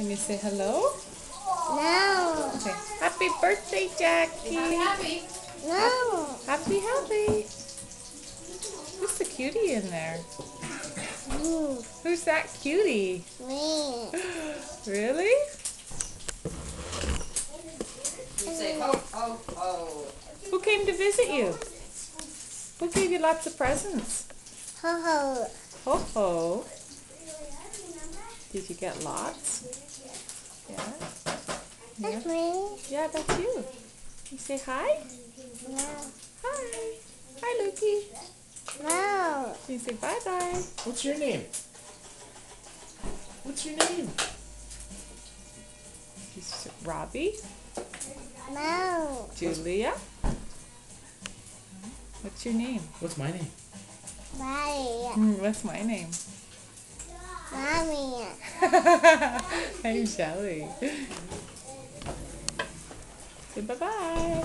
Can you say hello? No. Okay. Happy birthday, Jackie. Happy. No. Happy. Who's the cutie in there? You. Who's that cutie? Me. Really? You say ho, ho, ho. Who came to visit you? Who gave you lots of presents? Ho ho. Ho ho. Did you get lots? Yeah. That's me. Yeah, that's you. You say hi? No. Hi. Hi, Lukey. No. You say bye-bye. What's your name? What's your name? Robbie. No. Julia. What's your name? What's my name? Bye. What's my name? Mommy. I'm Shelly. Say bye-bye.